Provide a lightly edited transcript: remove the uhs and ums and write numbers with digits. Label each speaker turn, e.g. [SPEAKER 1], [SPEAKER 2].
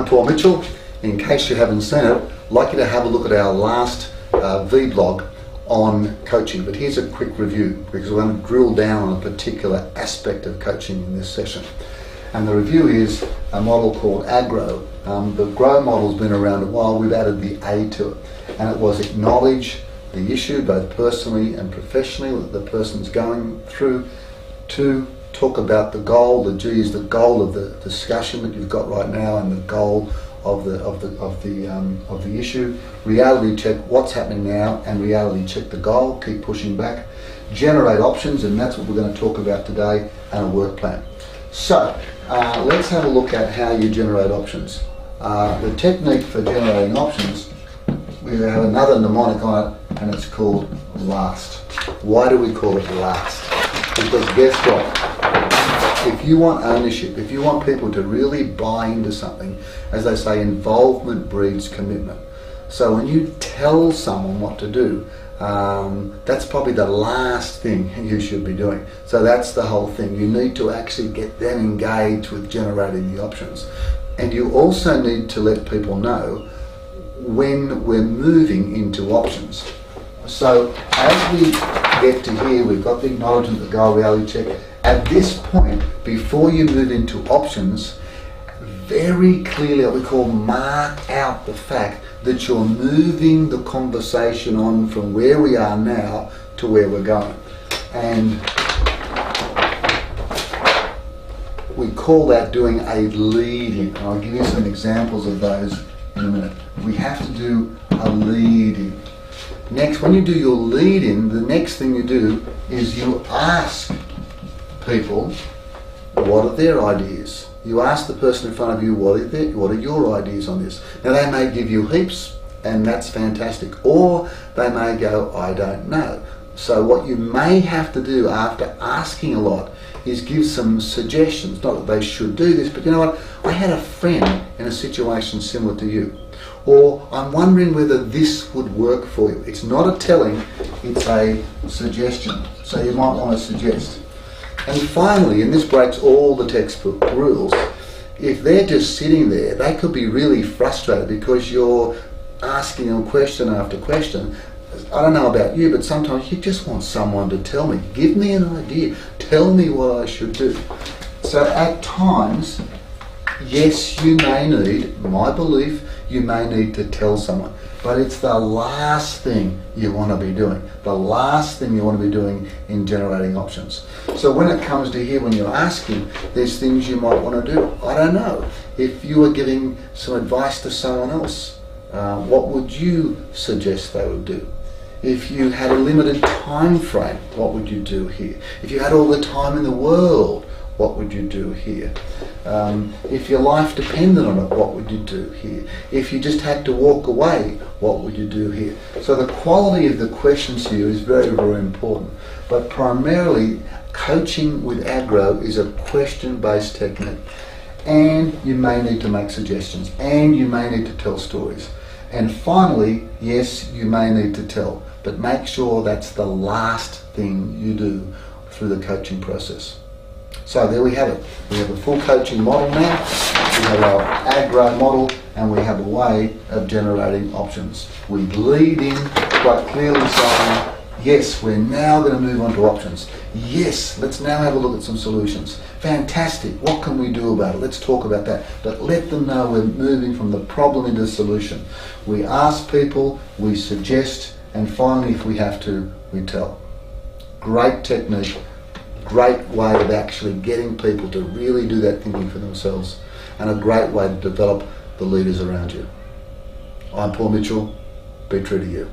[SPEAKER 1] Paul Mitchell. In case you haven't seen it, I'd like you to have a look at our last vlog on coaching. But here's a quick review because we're going to drill down on a particular aspect of coaching in this session. And the review is a model called Agrow. The Grow model's been around a while. We've added the A to it. And it was acknowledge the issue, both personally and professionally, that the person's going through. 2, talk about the goal. The G is the goal of the discussion that you've got right now and the goal of the issue. Reality check what's happening now and reality check the goal. Keep pushing back. Generate options, and that's what we're going to talk about today, and a work plan. So let's have a look at how you generate options. The technique for generating options, we have another mnemonic on it, and it's called L.A.S.T. Why do we call it L.A.S.T? Because guess what? If you want ownership, if you want people to really buy into something, as they say, involvement breeds commitment. So when you tell someone what to do, that's probably the last thing you should be doing. So that's the whole thing. You need to actually get them engaged with generating the options. And you also need to let people know when we're moving into options. So as we get to here, we've got the acknowledgement, the goal, reality check. At this point, before you move into options, very clearly what we call mark out the fact that you're moving the conversation on from where we are now to where we're going. And we call that doing a lead-in. I'll give you some examples of those in a minute. We have to do a lead-in. Next, when you do your lead-in, the next thing you do is you ask people what are their ideas. You ask the person in front of you what are your ideas on this. Now they may give you heaps, and that's fantastic, or they may go, I don't know. So what you may have to do after asking a lot is give some suggestions. Not that they should do this, but you know what, I had a friend in a situation similar to you, or I'm wondering whether this would work for you. It's not a telling, it's a suggestion. So you might want to suggest. And finally, and this breaks all the textbook rules, if they're just sitting there, they could be really frustrated because you're asking them question after question. I don't know about you, but sometimes you just want someone to tell me, give me an idea, tell me what I should do. So at times, yes, you may need, my belief, you may need to tell someone, but it's the last thing you want to be doing. The last thing you want to be doing in generating options. So when it comes to here, when you're asking, there's things you might want to do. I don't know. If you were giving some advice to someone else, what would you suggest they would do? If you had a limited time frame, what would you do here? If you had all the time in the world, what would you do here? If your life depended on it, what would you do here? If you just had to walk away, what would you do here? So the quality of the questions here is very, very important. But primarily, coaching with Agrow is a question-based technique. And you may need to make suggestions, and you may need to tell stories. And finally, yes, you may need to tell, but make sure that's the last thing you do through the coaching process. So there we have it. We have a full coaching model now, we have our Agrow model, and we have a way of generating options. We lead in quite clearly saying, yes, we're now going to move on to options. Yes, let's now have a look at some solutions. Fantastic, what can we do about it? Let's talk about that. But let them know we're moving from the problem into the solution. We ask people, we suggest, and finally, if we have to, we tell. Great technique. Great way of actually getting people to really do that thinking for themselves, and a great way to develop the leaders around you. I'm Paul Mitchell. Be true to you.